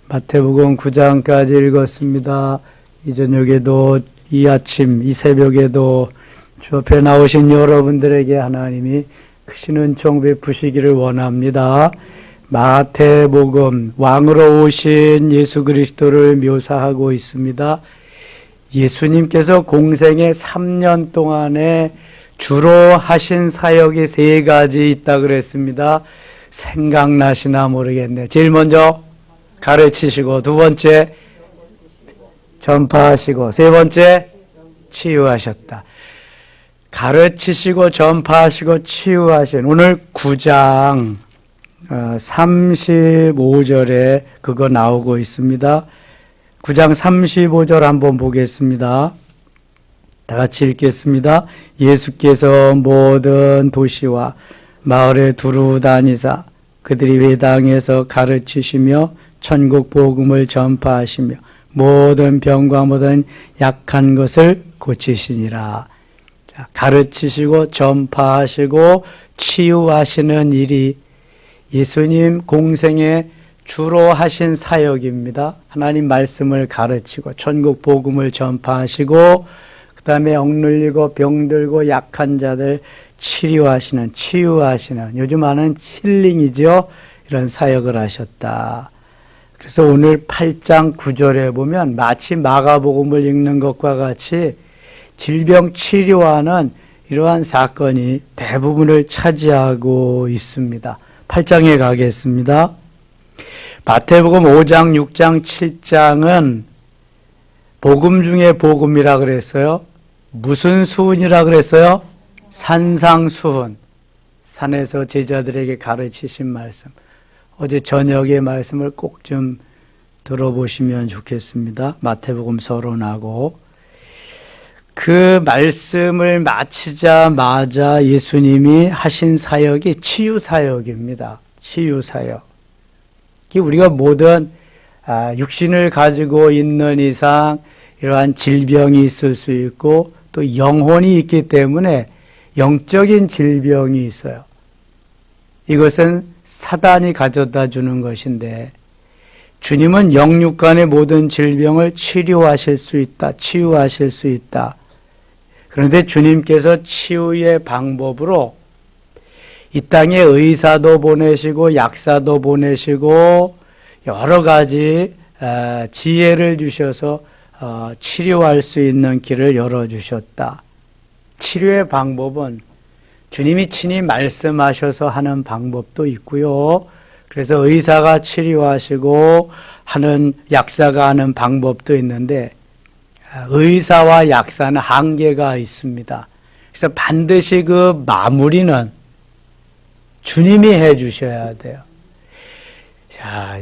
마태복음 9장까지 읽었습니다. 이 저녁에도, 이 아침, 이 새벽에도 주 앞에 나오신 여러분들에게 하나님이 크신 은총 베푸시기를 원합니다. 마태복음, 왕으로 오신 예수 그리스도를 묘사하고 있습니다. 예수님께서 공생의 3년 동안에 주로 하신 사역이 3가지 있다 그랬습니다. 생각나시나 모르겠네요. 제일 먼저 가르치시고, 두 번째 전파하시고, 세 번째 치유하셨다. 가르치시고 전파하시고 치유하신 오늘 9장 35절에 그거 나오고 있습니다. 9장 35절 한번 보겠습니다. 다 같이 읽겠습니다. 예수께서 모든 도시와 마을에 두루 다니사 그들이 회당에서 가르치시며 천국 복음을 전파하시며 모든 병과 모든 약한 것을 고치시니라. 자, 가르치시고 전파하시고 치유하시는 일이 예수님 공생에 주로 하신 사역입니다. 하나님 말씀을 가르치고 천국 복음을 전파하시고 그 다음에 억눌리고 병들고 약한 자들 치료하시는, 치유하시는, 요즘 하는 힐링이죠. 이런 사역을 하셨다. 그래서 오늘 8장 9절에 보면 마치 마가복음을 읽는 것과 같이 질병 치료하는 이러한 사건이 대부분을 차지하고 있습니다. 8장에 가겠습니다. 마태복음 5장, 6장, 7장은 복음 중에 복음이라 그랬어요. 무슨 수훈이라 그랬어요? 산상수훈. 산에서 제자들에게 가르치신 말씀. 어제 저녁의 말씀을 꼭 좀 들어보시면 좋겠습니다. 마태복음 서론하고. 그 말씀을 마치자마자 예수님이 하신 사역이 치유사역입니다. 치유사역. 우리가 모든 육신을 가지고 있는 이상 이러한 질병이 있을 수 있고 또 영혼이 있기 때문에 영적인 질병이 있어요. 이것은 사단이 가져다 주는 것인데 주님은 영육간의 모든 질병을 치료하실 수 있다. 치유하실 수 있다. 그런데 주님께서 치유의 방법으로 이 땅에 의사도 보내시고 약사도 보내시고 여러 가지 지혜를 주셔서 치료할 수 있는 길을 열어주셨다. 치료의 방법은 주님이 친히 말씀하셔서 하는 방법도 있고요. 그래서 의사가 치료하시고 하는 약사가 하는 방법도 있는데 의사와 약사는 한계가 있습니다. 그래서 반드시 그 마무리는 주님이 해 주셔야 돼요. 자,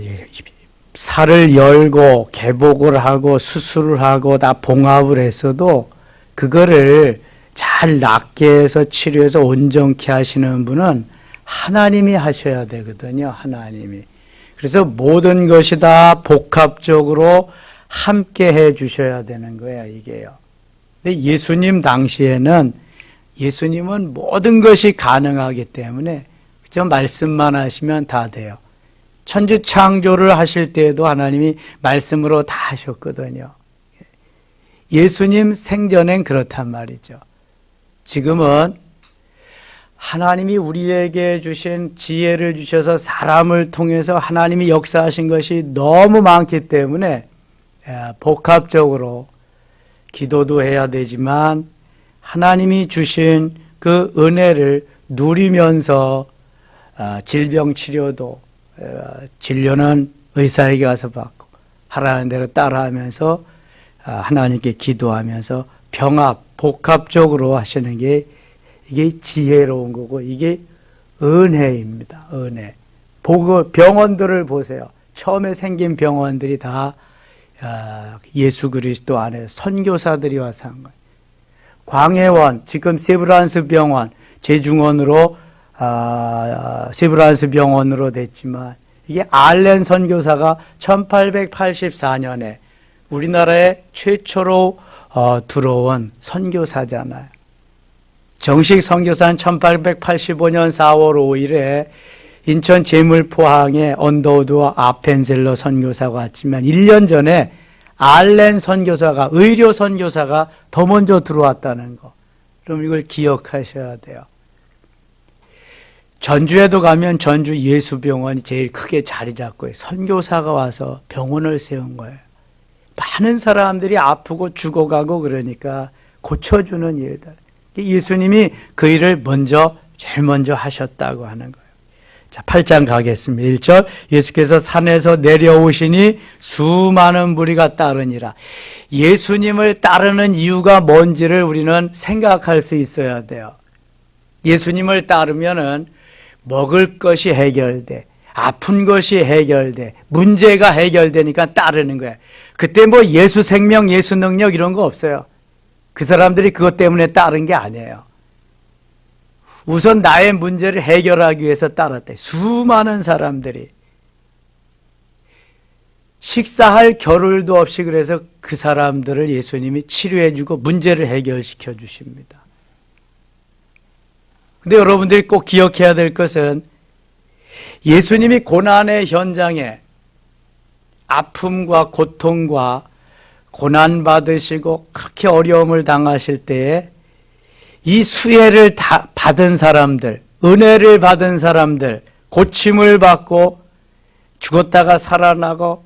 살을 열고 개복을 하고 수술을 하고 다 봉합을 했어도 그거를 잘 낫게 해서 치료해서 온전케 하시는 분은 하나님이 하셔야 되거든요. 하나님이. 그래서 모든 것이 다 복합적으로 함께 해 주셔야 되는 거예요. 이게요. 근데 예수님 당시에는 예수님은 모든 것이 가능하기 때문에 그저 말씀만 하시면 다 돼요. 천지 창조를 하실 때에도 하나님이 말씀으로 다 하셨거든요. 예수님 생전엔 그렇단 말이죠. 지금은 하나님이 우리에게 주신 지혜를 주셔서 사람을 통해서 하나님이 역사하신 것이 너무 많기 때문에 복합적으로 기도도 해야 되지만 하나님이 주신 그 은혜를 누리면서 질병 치료도 진료는 의사에게 가서 받고 하라는 대로 따라하면서 하나님께 기도하면서 병합, 복합적으로 하시는 게 이게 지혜로운 거고 이게 은혜입니다. 은혜. 병원들을 보세요. 처음에 생긴 병원들이 다 예수 그리스도 안에 선교사들이 와서 한 거예요. 광해원, 지금 세브란스 병원, 재중원으로 세브란스 병원으로 됐지만 이게 알렌 선교사가 1884년에 우리나라에 최초로 들어온 선교사잖아요. 정식 선교사는 1885년 4월 5일에 인천 제물포항에 언더우드와 아펜셀러 선교사가 왔지만 1년 전에 알렌 선교사가, 의료 선교사가 더 먼저 들어왔다는 거. 그럼 이걸 기억하셔야 돼요. 전주에도 가면 전주 예수병원이 제일 크게 자리 잡고 선교사가 와서 병원을 세운 거예요. 많은 사람들이 아프고 죽어가고 그러니까 고쳐주는 일들. 예수님이 그 일을 제일 먼저 하셨다고 하는 거예요. 자, 8장 가겠습니다. 1절, 예수께서 산에서 내려오시니 수많은 무리가 따르니라. 예수님을 따르는 이유가 뭔지를 우리는 생각할 수 있어야 돼요. 예수님을 따르면은 먹을 것이 해결돼, 아픈 것이 해결돼, 문제가 해결되니까 따르는 거예요. 그때 뭐 예수 생명, 예수 능력 이런 거 없어요. 그 사람들이 그것 때문에 따른 게 아니에요. 우선 나의 문제를 해결하기 위해서 따랐대. 수많은 사람들이 식사할 겨를도 없이 그래서 그 사람들을 예수님이 치료해주고 문제를 해결시켜 주십니다. 근데 여러분들이 꼭 기억해야 될 것은 예수님이 고난의 현장에 아픔과 고통과 고난 받으시고 그렇게 어려움을 당하실 때에 이 수혜를 다 받은 사람들, 은혜를 받은 사람들, 고침을 받고 죽었다가 살아나고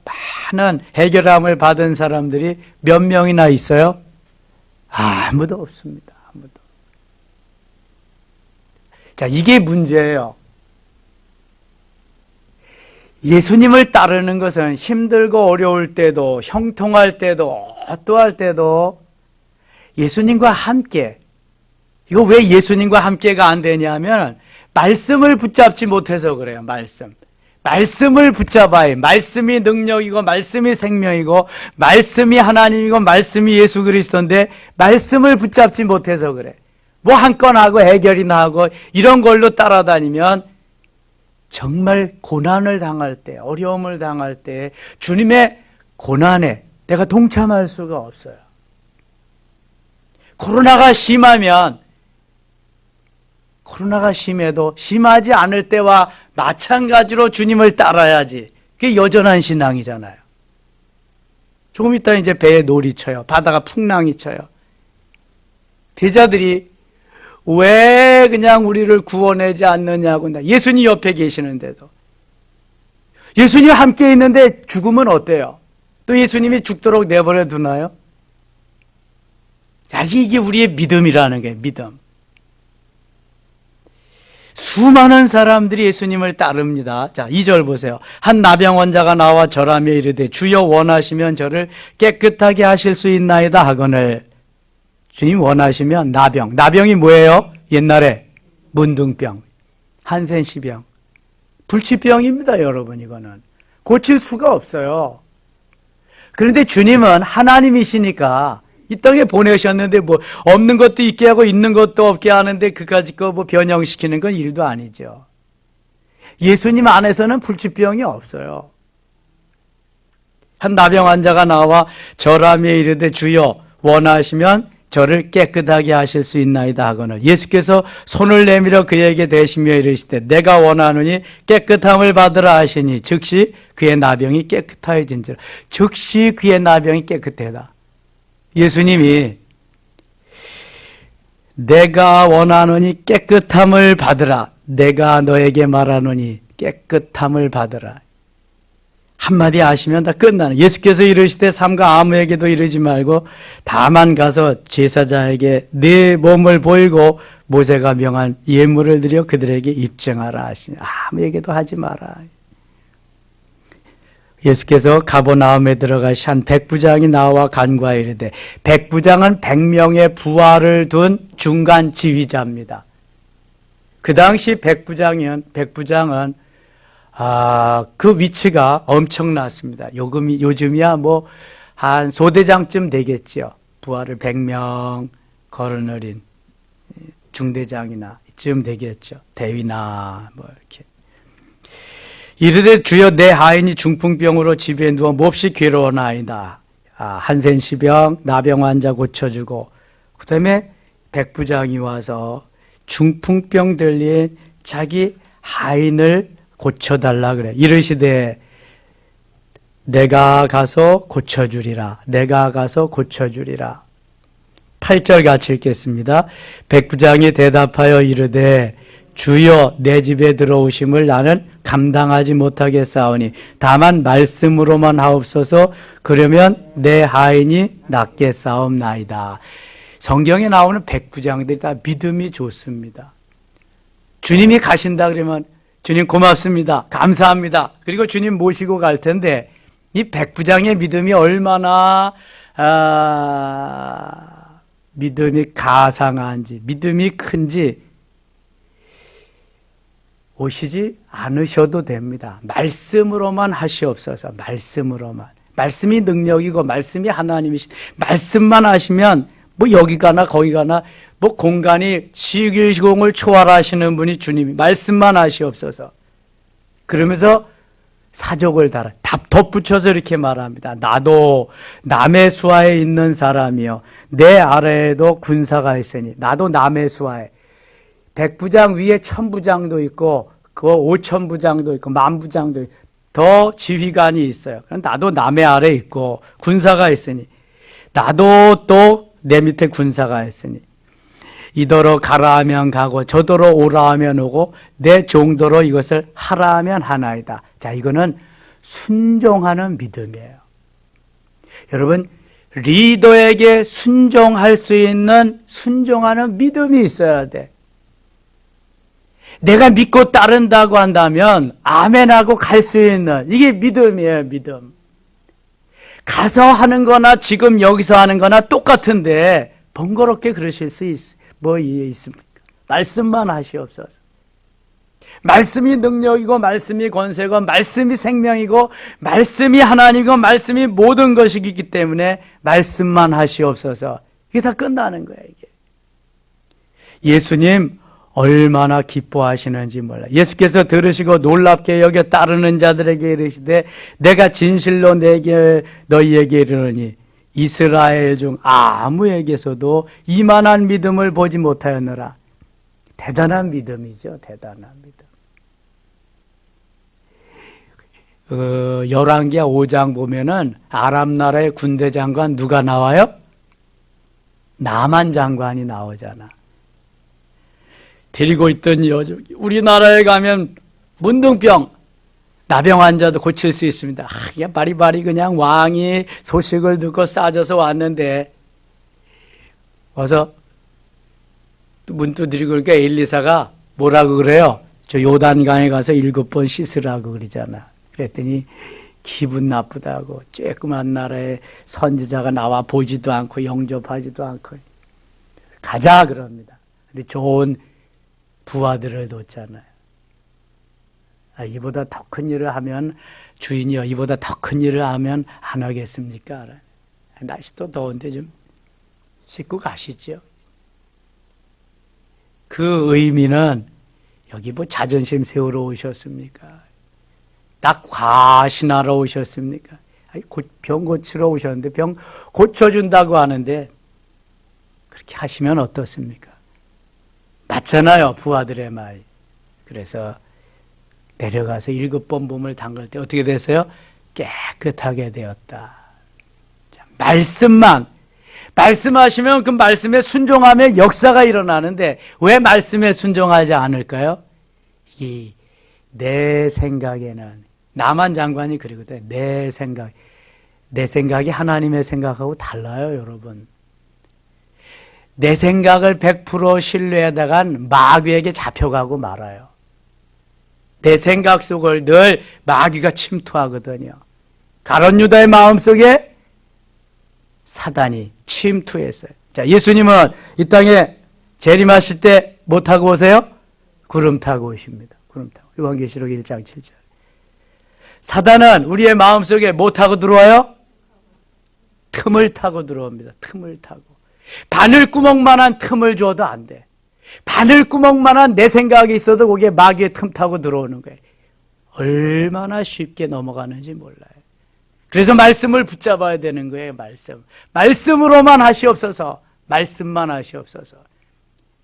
많은 해결함을 받은 사람들이 몇 명이나 있어요? 아무도 없습니다. 아무도. 자, 이게 문제예요. 예수님을 따르는 것은 힘들고 어려울 때도, 형통할 때도, 어떠할 때도 예수님과 함께, 이거 왜 예수님과 함께가 안 되냐면 말씀을 붙잡지 못해서 그래요. 말씀을 붙잡아야, 말씀이 능력이고 말씀이 생명이고 말씀이 하나님이고 말씀이 예수 그리스도인데 말씀을 붙잡지 못해서 그래. 뭐 한 건 하고 해결이나 하고 이런 걸로 따라다니면 정말 고난을 당할 때, 어려움을 당할 때 주님의 고난에 내가 동참할 수가 없어요. 코로나가 심해도 심하지 않을 때와 마찬가지로 주님을 따라야지. 그게 여전한 신앙이잖아요. 조금 있다 이제 배에 놀이 쳐요. 바다가 풍랑이 쳐요. 배자들이 왜 그냥 우리를 구원하지 않느냐고. 예수님 옆에 계시는데도. 예수님 함께 있는데 죽으면 어때요? 또 예수님이 죽도록 내버려 두나요? 자, 이게 우리의 믿음이라는 게 믿음. 수많은 사람들이 예수님을 따릅니다. 자, 2절 보세요. 한 나병 환자가 나와 절하며 이르되 주여 원하시면 저를 깨끗하게 하실 수 있나이다 하거늘. 주님 원하시면 나병이 뭐예요? 옛날에 문둥병, 한센시병, 불치병입니다. 여러분, 이거는 고칠 수가 없어요. 그런데 주님은 하나님이시니까 이 땅에 보내셨는데 뭐 없는 것도 있게 하고 있는 것도 없게 하는데 그까짓 거 뭐 변형시키는 건 일도 아니죠. 예수님 안에서는 불치병이 없어요. 한 나병 환자가 나와 절하며 이르되 주여 원하시면 저를 깨끗하게 하실 수 있나이다 하거늘. 예수께서 손을 내밀어 그에게 대시며 이르시되 내가 원하노니 깨끗함을 받으라 하시니 즉시 그의 나병이 깨끗하여진지라. 즉시 그의 나병이 깨끗하다. 예수님이 내가 원하노니 깨끗함을 받으라. 내가 너에게 말하노니 깨끗함을 받으라. 한마디 하시면 다 끝나는. 예수께서 이르시되 삼가 아무에게도 이르지 말고 다만 가서 제사장에게 네 몸을 보이고 모세가 명한 예물을 드려 그들에게 입증하라 하시니 아무에게도 하지 마라. 예수께서 가버나움에 들어가시 한 백부장이 나와 간과해 이르되, 백부장은 100명의 부하를 둔 중간 지휘자입니다. 그 당시 백부장은 그 위치가 엄청났습니다. 요즘이야 뭐 한 소대장쯤 되겠죠. 부하를 100명 거느린 중대장이나 이쯤 되겠죠. 대위나 뭐 이렇게. 이르되 주여 내 하인이 중풍병으로 집에 누워 몹시 괴로워나이다. 한센시병 나병 환자 고쳐주고, 그 다음에 백부장이 와서 중풍병 들린 자기 하인을 고쳐달라 그래. 이르시되 내가 가서 고쳐주리라. 내가 가서 고쳐주리라. 8절 같이 읽겠습니다. 백부장이 대답하여 이르되 주여 내 집에 들어오심을 나는 감당하지 못하겠사오니 다만 말씀으로만 하옵소서. 그러면 내 하인이 낫겠사옵나이다. 성경에 나오는 백부장들이 다 믿음이 좋습니다. 주님이 가신다 그러면 주님 고맙습니다. 감사합니다. 그리고 주님 모시고 갈 텐데 이 백부장의 믿음이 얼마나 믿음이 가상한지, 믿음이 큰지 오시지 않으셔도 됩니다. 말씀으로만 하시옵소서. 말씀으로만. 말씀이 능력이고 말씀이 하나님이신 말씀만 하시면 뭐 여기 가나 거기 가나 뭐 공간이 시기시공을 초월하시는 분이 주님이 말씀만 하시옵소서. 그러면서 사족을 달아 덧붙여서 이렇게 말합니다. 나도 남의 수하에 있는 사람이요 내 아래에도 군사가 있으니 나도 남의 수하에 백부장 위에 천부장도 있고 그 오천부장도 있고 만부장도 있고 더 지휘관이 있어요. 나도 남의 아래에 있고 군사가 있으니 나도 또 내 밑에 군사가 있으니 이더러 가라 하면 가고 저더러 오라 하면 오고 내 종도로 이것을 하라 하면 하나이다. 자, 이거는 순종하는 믿음이에요. 여러분 리더에게 순종할 수 있는 순종하는 믿음이 있어야 돼. 내가 믿고 따른다고 한다면 아멘하고 갈 수 있는 이게 믿음이에요. 믿음. 가서 하는 거나 지금 여기서 하는 거나 똑같은데 번거롭게 그러실 수 뭐 있습니까? 말씀만 하시옵소서. 말씀이 능력이고 말씀이 권세고 말씀이 생명이고 말씀이 하나님이고 말씀이 모든 것이기 때문에 말씀만 하시옵소서. 이게 다 끝나는 거예요. 이게. 예수님 얼마나 기뻐하시는지 몰라. 예수께서 들으시고 놀랍게 여겨 따르는 자들에게 이르시되 내가 진실로 너희에게 이르노니 이스라엘 중 아무에게서도 이만한 믿음을 보지 못하였느라. 대단한 믿음이죠. 대단한 믿음. 열왕기하 5장 보면은 아람 나라의 군대 장관 누가 나와요? 나만 장관이 나오잖아. 데리고 있던 여종, 우리나라에 가면 문둥병, 나병 환자도 고칠 수 있습니다. 그냥 바리바리 그냥 왕이 소식을 듣고 싸져서 왔는데 와서 문 두드리고 그러니까 엘리사가 뭐라고 그래요? 저 요단강에 가서 7번 씻으라고 그러잖아. 그랬더니 기분 나쁘다고 쬐끄만 나라에 선지자가 나와 보지도 않고 영접하지도 않고 가자 그럽니다. 근데 좋은 부하들을 뒀잖아요. 이보다 더 큰 일을 하면 주인이요 이보다 더 큰 일을 하면 안 하겠습니까? 날씨도 더운데 좀 씻고 가시죠. 그 의미는 여기 뭐 자존심 세우러 오셨습니까? 나 과신하러 오셨습니까? 병 고치러 오셨는데 병 고쳐준다고 하는데 그렇게 하시면 어떻습니까? 맞잖아요, 부하들의 말. 그래서 내려가서 7번 몸을 담글 때 어떻게 됐어요? 깨끗하게 되었다. 자, 말씀하시면 그 말씀에 순종하면 역사가 일어나는데 왜 말씀에 순종하지 않을까요? 이 내 생각에는 나만 장관이 그러거든. 내 생각이 하나님의 생각하고 달라요, 여러분. 내 생각을 100% 신뢰하다간 마귀에게 잡혀가고 말아요. 내 생각 속을 늘 마귀가 침투하거든요. 가룟 유다의 마음속에 사단이 침투했어요. 자, 예수님은 이 땅에 재림하실 때 뭐 타고 오세요? 구름 타고 오십니다. 구름 타고. 요한계시록 1장 7절. 사단은 우리의 마음속에 뭐 타고 들어와요? 틈을 타고 들어옵니다. 틈을 타고. 바늘구멍만한 틈을 줘도 안 돼. 바늘구멍만한 내 생각이 있어도 거기에 마귀의 틈 타고 들어오는 거예요. 얼마나 쉽게 넘어가는지 몰라요. 그래서 말씀을 붙잡아야 되는 거예요. 말씀으로만 하시옵소서. 말씀만 하시옵소서.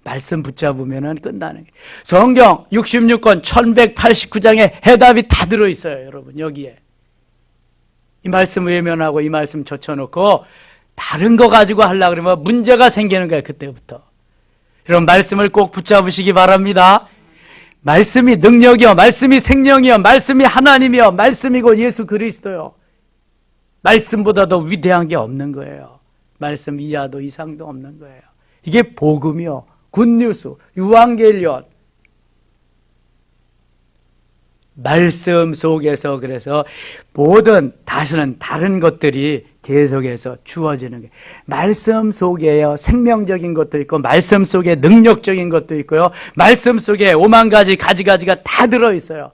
말씀 붙잡으면 끝나는 거예요. 성경 66권 1189장에 해답이 다 들어있어요, 여러분. 여기에. 이 말씀 외면하고 이 말씀 젖혀놓고 다른 거 가지고 하려고 그러면 문제가 생기는 거예요, 그때부터. 여러분, 말씀을 꼭 붙잡으시기 바랍니다. 말씀이 능력이요, 말씀이 생명이요, 말씀이 하나님이요, 말씀이고 예수 그리스도요. 말씀보다 더 위대한 게 없는 거예요. 말씀 이하도 이상도 없는 거예요. 이게 복음이요, 굿뉴스, 유앙겔리온. 말씀 속에서 그래서 모든 다른 것들이 계속해서 주어지는 거예요. 말씀 속에요, 생명적인 것도 있고 말씀 속에 능력적인 것도 있고요. 말씀 속에 오만 가지 가지가 다 들어있어요.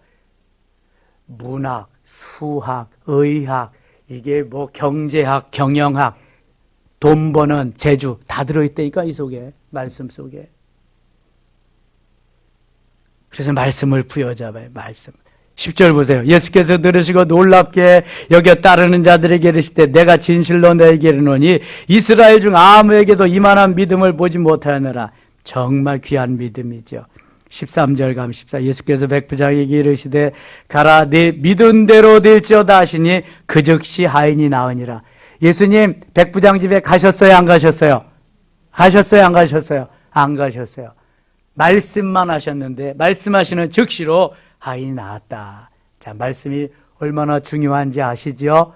문학, 수학, 의학, 이게 뭐 경제학, 경영학, 돈 버는 재주 다 들어있다니까, 이 속에, 말씀 속에. 그래서 말씀을 부여잡아요, 말씀. 10절 보세요. 예수께서 들으시고 놀랍게 여겨 따르는 자들에게 이르시되 내가 진실로 너에게 이르노니 이스라엘 중 아무에게도 이만한 믿음을 보지 못하느라. 정말 귀한 믿음이죠. 13절 가면 14. 예수께서 백부장에게 이르시되 가라, 네 믿은 대로 될지어다 하시니 그 즉시 하인이 나으니라. 예수님 백부장 집에 가셨어요, 안 가셨어요? 가셨어요, 안 가셨어요? 안 가셨어요. 말씀만 하셨는데 말씀하시는 즉시로 하인이 나았다. 자, 말씀이 얼마나 중요한지 아시죠?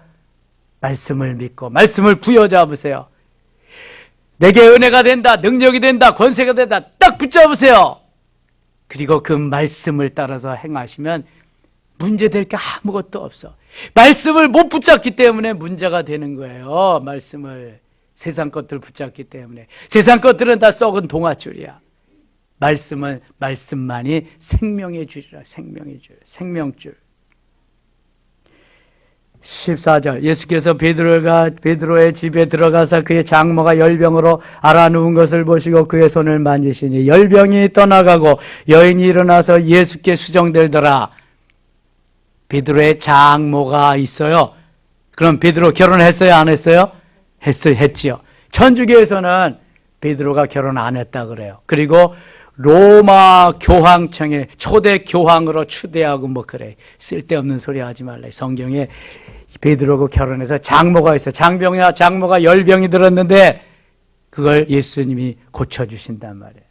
말씀을 믿고 말씀을 부여잡으세요. 내게 은혜가 된다, 능력이 된다, 권세가 된다, 딱 붙잡으세요. 그리고 그 말씀을 따라서 행하시면 문제될 게 아무것도 없어. 말씀을 못 붙잡기 때문에 문제가 되는 거예요. 말씀을, 세상 것들 붙잡기 때문에. 세상 것들은 다 썩은 동아줄이야. 말씀은, 말씀만이 생명의 줄이라. 생명의 줄, 생명줄. 14절. 예수께서 베드로의 집에 들어가서 그의 장모가 열병으로 앓아누운 것을 보시고 그의 손을 만지시니 열병이 떠나가고 여인이 일어나서 예수께 수정들더라. 베드로의 장모가 있어요. 그럼 베드로 결혼했어요, 안 했어요? 했지요. 천주교에서는 베드로가 결혼 안 했다 그래요. 그리고 로마 교황청에 초대 교황으로 추대하고 뭐 그래. 쓸데없는 소리 하지 말래. 성경에 베드로가 결혼해서 장모가 있어요. 장모가 열병이 들었는데 그걸 예수님이 고쳐주신단 말이에요.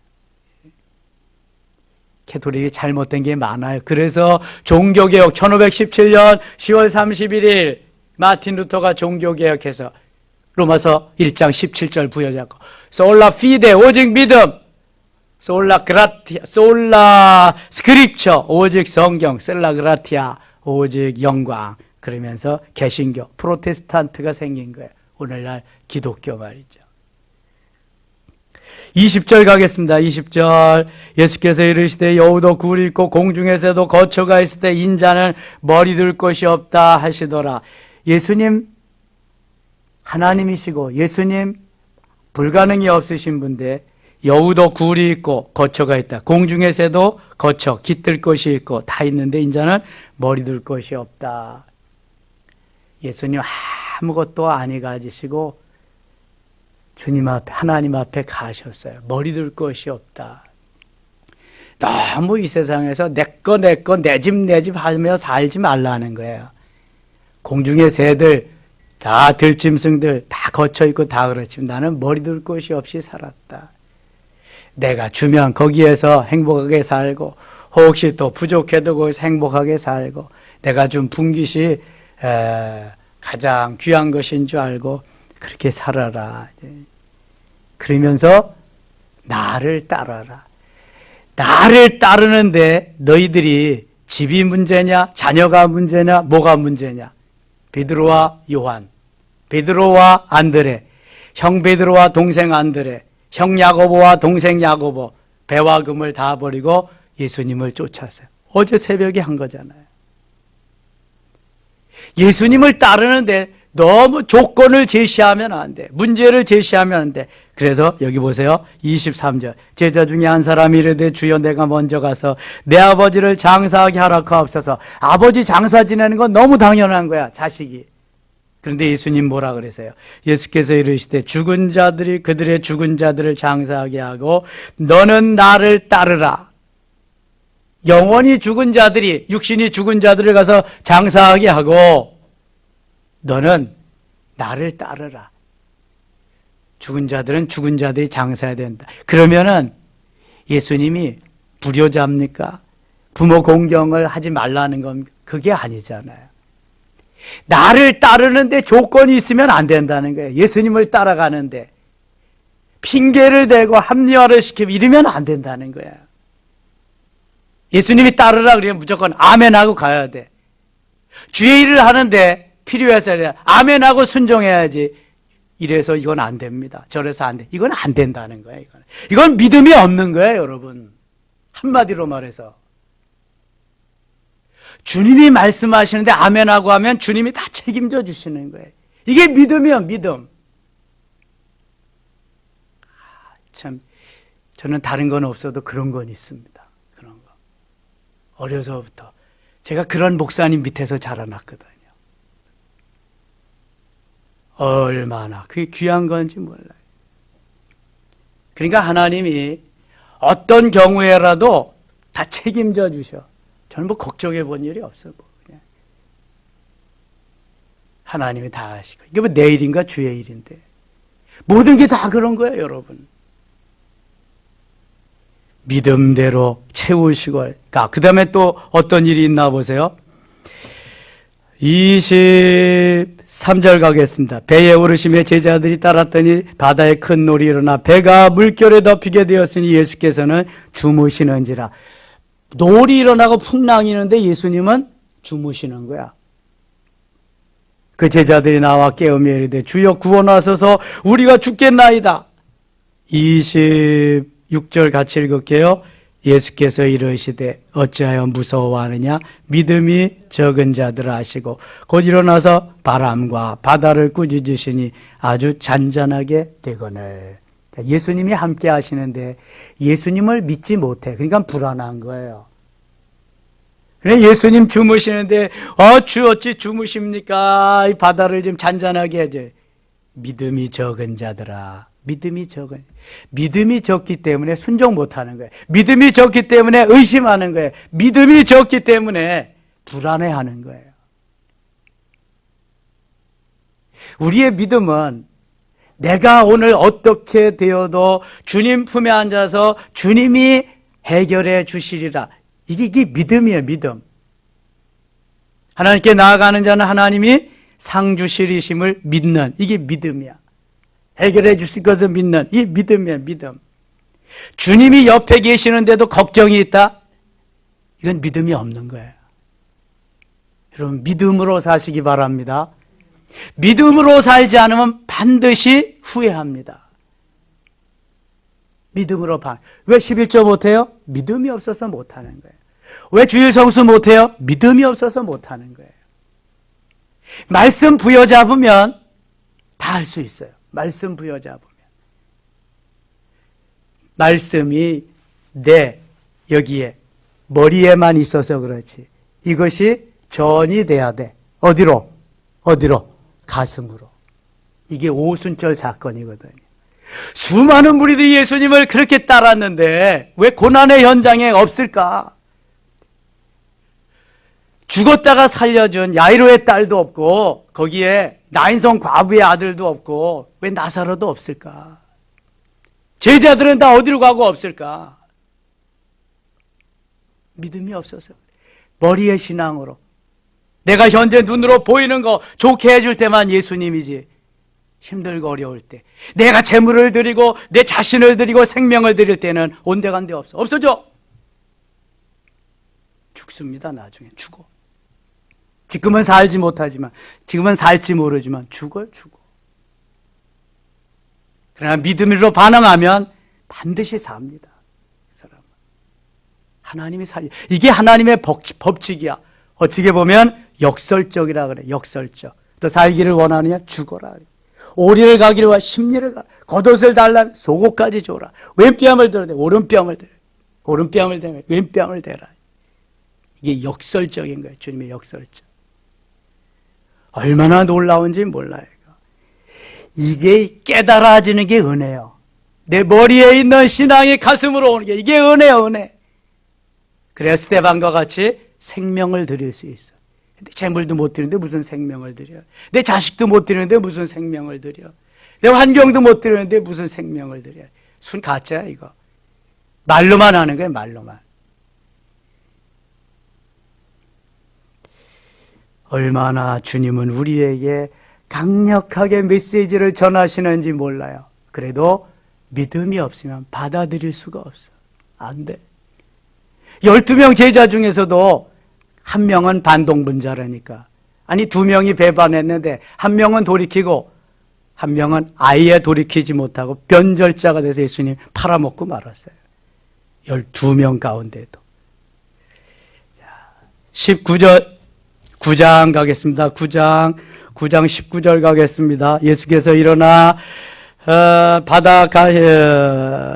캐톨릭이 잘못된 게 많아요. 그래서 종교개혁 1517년 10월 31일 마틴 루터가 종교개혁해서 로마서 1장 17절 부여잡고 솔라 피데 오직 믿음, 솔라 그라티아, 솔라 스크립처 오직 성경, 솔라 그라티아 오직 영광. 그러면서 개신교, 프로테스탄트가 생긴 거예요. 오늘날 기독교 말이죠. 20절 가겠습니다. 20절. 예수께서 이르시되 여우도 굴이 있고 공중에서도 거처가 있을 때 인자는 머리 둘 곳이 없다 하시더라. 예수님 하나님이시고 예수님 불가능이 없으신 분데 여우도 굴이 있고 거처가 있다. 공중에서도 거처, 깃들 곳이 있고 다 있는데 인자는 머리 둘 곳이 없다. 예수님 아무것도 아니 가지시고 주님 앞에, 하나님 앞에 가셨어요. 머리 둘 것이 없다. 너무 이 세상에서 내 거, 내 집 하며 살지 말라는 거예요. 공중의 새들, 다 들짐승들 다 거쳐있고 다 그렇지만 나는 머리 둘 것이 없이 살았다. 내가 주면 거기에서 행복하게 살고 혹시 또 부족해도 거기서 행복하게 살고 내가 준 분깃이 가장 귀한 것인 줄 알고 그렇게 살아라. 그러면서 나를 따라라. 나를 따르는데 너희들이 집이 문제냐, 자녀가 문제냐, 뭐가 문제냐? 베드로와 요한, 베드로와 안드레, 형 베드로와 동생 안드레, 형 야고보와 동생 야고보, 배와 금을 다 버리고 예수님을 쫓았어요. 어제 새벽에 한 거잖아요. 예수님을 따르는데 너무 조건을 제시하면 안 돼. 문제를 제시하면 안 돼. 그래서 여기 보세요. 23절. 제자 중에 한 사람이 이르되 주여 내가 먼저 가서 내 아버지를 장사하게 하라 하옵소서. 아버지 장사 지내는 건 너무 당연한 거야. 자식이. 그런데 예수님 뭐라 그러세요? 예수께서 이르시되 죽은 자들이 그들의 죽은 자들을 장사하게 하고 너는 나를 따르라. 영원히 죽은 자들이, 육신이 죽은 자들을 가서 장사하게 하고 너는 나를 따르라. 죽은 자들은 죽은 자들이 장사해야 된다. 그러면은 예수님이 불효자입니까? 부모 공경을 하지 말라는 건 그게 아니잖아요. 나를 따르는데 조건이 있으면 안 된다는 거예요. 예수님을 따라가는데 핑계를 대고 합리화를 시키고 이러면 안 된다는 거예요. 예수님이 따르라 그러면 무조건 아멘하고 가야 돼. 주의 일을 하는데 필요해서 아멘하고 순종해야지. 이래서 이건 안 됩니다. 저래서 안 돼. 이건 안 된다는 거예요. 이건 믿음이 없는 거예요, 여러분. 한마디로 말해서. 주님이 말씀하시는데 아멘하고 하면 주님이 다 책임져 주시는 거예요. 이게 믿음이요, 믿음. 참, 저는 다른 건 없어도 그런 건 있습니다. 그런 거. 어려서부터. 제가 그런 목사님 밑에서 자라났거든요. 얼마나 그게 귀한 건지 몰라요. 그러니까 하나님이 어떤 경우에라도 다 책임져 주셔. 저는 뭐 걱정해 본 일이 없어. 뭐 그냥. 하나님이 다 하시고. 이게 뭐 내 일인가 주의 일인데. 모든 게 다 그런 거예요, 여러분. 믿음대로 채우시고. 그 다음에 또 어떤 일이 있나 보세요. 23절 가겠습니다. 배에 오르시며 제자들이 따랐더니 바다에 큰 놀이 일어나 배가 물결에 덮이게 되었으니 예수께서는 주무시는지라. 놀이 일어나고 풍랑이 있는데 예수님은 주무시는 거야. 그 제자들이 나와 깨우며 이르되 주여 구원하소서 우리가 죽겠나이다. 26절 같이 읽을게요. 예수께서 이르시되 어찌하여 무서워하느냐 믿음이 적은 자들 아시고 곧 일어나서 바람과 바다를 꾸짖으시니 아주 잔잔하게 되거늘. 예수님이 함께 하시는데 예수님을 믿지 못해. 그러니까 불안한 거예요. 그래 예수님 주무시는데 주 어찌 주무십니까? 이 바다를 좀 잔잔하게 해줘. 믿음이 적은 자들아. 믿음이 적기 때문에 순종 못하는 거예요. 믿음이 적기 때문에 의심하는 거예요. 믿음이 적기 때문에 불안해하는 거예요. 우리의 믿음은 내가 오늘 어떻게 되어도 주님 품에 앉아서 주님이 해결해 주시리라. 이게 믿음이에요, 믿음. 하나님께 나아가는 자는 하나님이 상 주시리심을 믿는, 이게 믿음이야. 해결해 주실 것을 믿는, 이 믿음이야, 믿음. 주님이 옆에 계시는데도 걱정이 있다? 이건 믿음이 없는 거예요. 여러분, 믿음으로 사시기 바랍니다. 믿음으로 살지 않으면 반드시 후회합니다. 믿음으로 왜 11조 못해요? 믿음이 없어서 못하는 거예요. 왜 주일 성수 못해요? 믿음이 없어서 못하는 거예요. 말씀 부여잡으면 다 할 수 있어요. 말씀 부여잡으면. 말씀이 내 여기에 머리에만 있어서 그렇지. 이것이 전이 돼야 돼. 어디로? 가슴으로. 이게 오순절 사건이거든요. 수많은 무리들이 예수님을 그렇게 따랐는데 왜 고난의 현장에 없을까? 죽었다가 살려준 야이로의 딸도 없고 거기에 나인성 과부의 아들도 없고 왜 나사로도 없을까? 제자들은 다 어디로 가고 없을까? 믿음이 없어서. 머리의 신앙으로. 내가 현재 눈으로 보이는 거 좋게 해줄 때만 예수님이지. 힘들고 어려울 때. 내가 재물을 드리고 내 자신을 드리고 생명을 드릴 때는 온데간데 없어. 없어져. 죽습니다. 나중에 죽어. 지금은 살지 못하지만, 지금은 살지 모르지만 죽어요. 그러나 믿음으로 반응하면 반드시 삽니다. 그 사람은. 하나님이 살려. 이게 하나님의 법칙이야. 어찌게 보면 역설적이라 그래. 역설적. 또 살기를 원하느냐? 죽어라 그래. 오리를 가기를 와 십리를 가. 겉옷을 달라면 속옷까지 줘라. 왼뺨을 들어대 오른뺨을 대라. 오른뺨을 대면 왼뺨을 대라. 이게 역설적인 거예요. 주님의 역설적. 얼마나 놀라운지 몰라요. 이게 깨달아지는 게 은혜요. 내 머리에 있는 신앙이 가슴으로 오는 게 이게 은혜요, 은혜. 그래야 스데반과 같이 생명을 드릴 수 있어. 근데 재물도 못 드리는데 무슨 생명을 드려? 내 자식도 못 드리는데 무슨 생명을 드려? 내 환경도 못 드리는데 무슨 생명을 드려? 순 가짜야 이거. 말로만 하는 거야, 말로만. 얼마나 주님은 우리에게 강력하게 메시지를 전하시는지 몰라요. 그래도 믿음이 없으면 받아들일 수가 없어. 안 돼. 12명 제자 중에서도 한 명은 반동분자라니까. 아니 2명이 배반했는데 한 명은 돌이키고 한 명은 아예 돌이키지 못하고 변절자가 돼서 예수님 팔아먹고 말았어요. 12명 가운데도. 19절 9장 가겠습니다. 9장 19절 가겠습니다. 예수께서 일어나 바다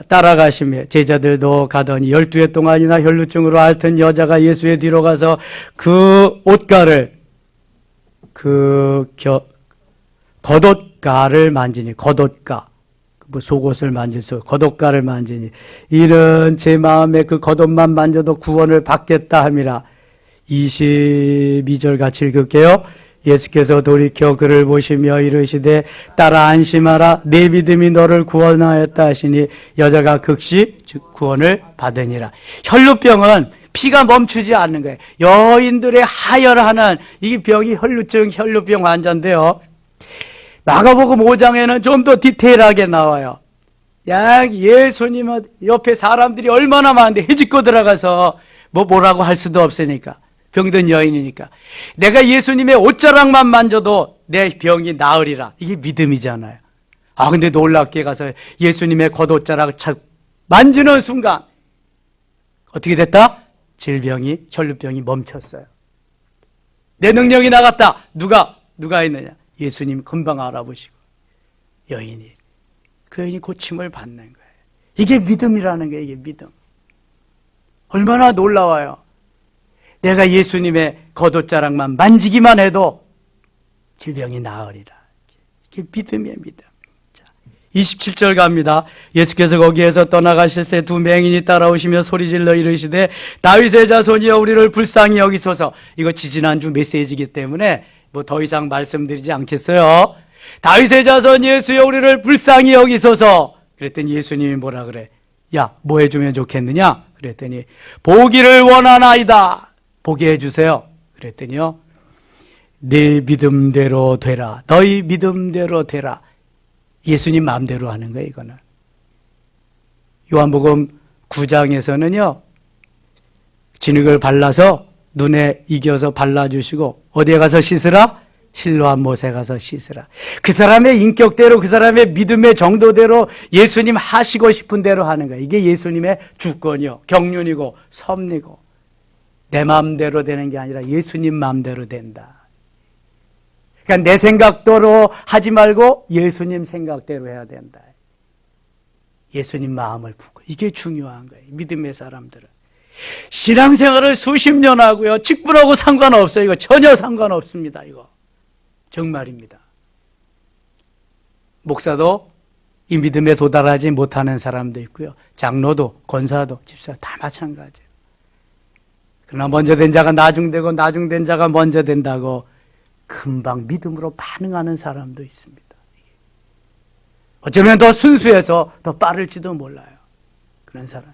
따라가시며 제자들도 가더니 12해 동안이나 혈루증으로 앓던 여자가 예수의 뒤로 가서 그 옷가를 겉옷가를 만지니 겉옷가 뭐 속옷을 만질 수 겉옷가를 만지니 이는 제 마음에 그 겉옷만 만져도 구원을 받겠다 함이라. 22절 같이 읽을게요. 예수께서 돌이켜 그를 보시며 이르시되 따라 안심하라 내 믿음이 너를 구원하였다 하시니 여자가 즉시 구원을 받으니라. 혈루병은 피가 멈추지 않는 거예요. 여인들의 하혈하는 이 병이 혈루병 환자인데요. 마가복음 5장에는 좀 더 디테일하게 나와요. 예수님 옆에 사람들이 얼마나 많은데 헤집고 들어가서 뭐라고 할 수도 없으니까. 병든 여인이니까. 내가 예수님의 옷자락만 만져도 내 병이 나으리라. 이게 믿음이잖아요. 근데 놀랍게 가서 예수님의 겉옷자락을 착 만지는 순간 어떻게 됐다? 혈루병이 멈췄어요. 내 능력이 나갔다. 누가 있느냐? 예수님 금방 알아보시고 여인이 그 여인이 고침을 받는 거예요. 이게 믿음이라는 거예요. 이게 믿음. 얼마나 놀라워요. 내가 예수님의 겉옷자락만 만지기만 해도 질병이 나으리라. 이게 믿음이에요, 믿음. 자, 27절 갑니다. 예수께서 거기에서 떠나가실 새 2맹인이 따라오시며 소리질러 이르시되 다윗의 자손이여 우리를 불쌍히 여기소서. 이거 지지난주 메시지이기 때문에 뭐 더 이상 말씀드리지 않겠어요. 다윗의 자손 예수여 우리를 불쌍히 여기소서. 그랬더니 예수님이 뭐라 그래? 야, 뭐 해주면 좋겠느냐? 그랬더니 보기를 원하나이다. 보게 해주세요. 그랬더니요. 네 믿음대로 되라. 너희 믿음대로 되라. 예수님 마음대로 하는 거예요, 이거는. 요한복음 9장에서는요. 진흙을 발라서 눈에 이겨서 발라주시고 어디에 가서 씻으라? 실로암 못에 가서 씻으라. 그 사람의 인격대로 그 사람의 믿음의 정도대로 예수님 하시고 싶은 대로 하는 거예요. 이게 예수님의 주권이요. 경륜이고 섭리고. 내 마음대로 되는 게 아니라 예수님 마음대로 된다. 그러니까 내 생각대로 하지 말고 예수님 생각대로 해야 된다. 예수님 마음을 품고. 이게 중요한 거예요. 믿음의 사람들은. 신앙생활을 수십 년 하고요. 직분하고 상관없어요. 이거 전혀 상관없습니다. 이거. 정말입니다. 목사도 이 믿음에 도달하지 못하는 사람도 있고요. 장로도, 권사도, 집사 다 마찬가지예요. 그러나 먼저 된 자가 나중되고 나중된 자가 먼저 된다고 금방 믿음으로 반응하는 사람도 있습니다. 어쩌면 더 순수해서 더 빠를지도 몰라요. 그런 사람.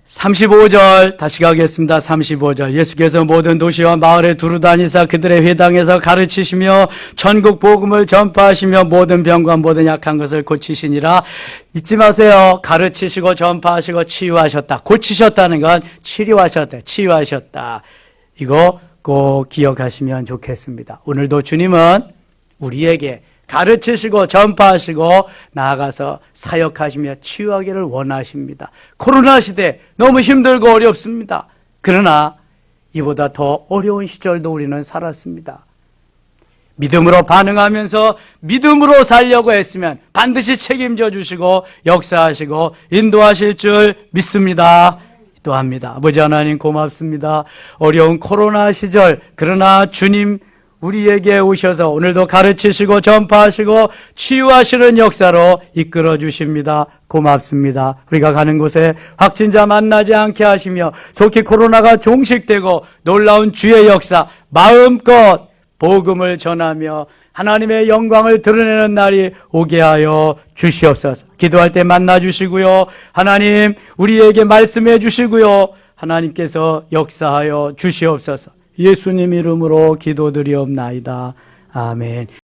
35절 다시 가겠습니다. 35절 예수께서 모든 도시와 마을에 두루다니사 그들의 회당에서 가르치시며 천국 복음을 전파하시며 모든 병과 모든 약한 것을 고치시니라. 잊지 마세요. 가르치시고 전파하시고 치유하셨다. 고치셨다는 건 치료하셨다. 치유하셨다. 이거 꼭 기억하시면 좋겠습니다. 오늘도 주님은 우리에게 가르치시고 전파하시고 나아가서 사역하시며 치유하기를 원하십니다. 코로나 시대 너무 힘들고 어렵습니다. 그러나 이보다 더 어려운 시절도 우리는 살았습니다. 믿음으로 반응하면서 믿음으로 살려고 했으면 반드시 책임져 주시고 역사하시고 인도하실 줄 믿습니다. 기도합니다. 아버지 하나님 고맙습니다. 어려운 코로나 시절, 그러나 주님 우리에게 오셔서 오늘도 가르치시고 전파하시고 치유하시는 역사로 이끌어 주십니다. 고맙습니다. 우리가 가는 곳에 확진자 만나지 않게 하시며 속히 코로나가 종식되고 놀라운 주의 역사 마음껏 복음을 전하며 하나님의 영광을 드러내는 날이 오게 하여 주시옵소서. 기도할 때 만나 주시고요. 하나님 우리에게 말씀해 주시고요. 하나님께서 역사하여 주시옵소서. 예수님 이름으로 기도드리옵나이다. 아멘.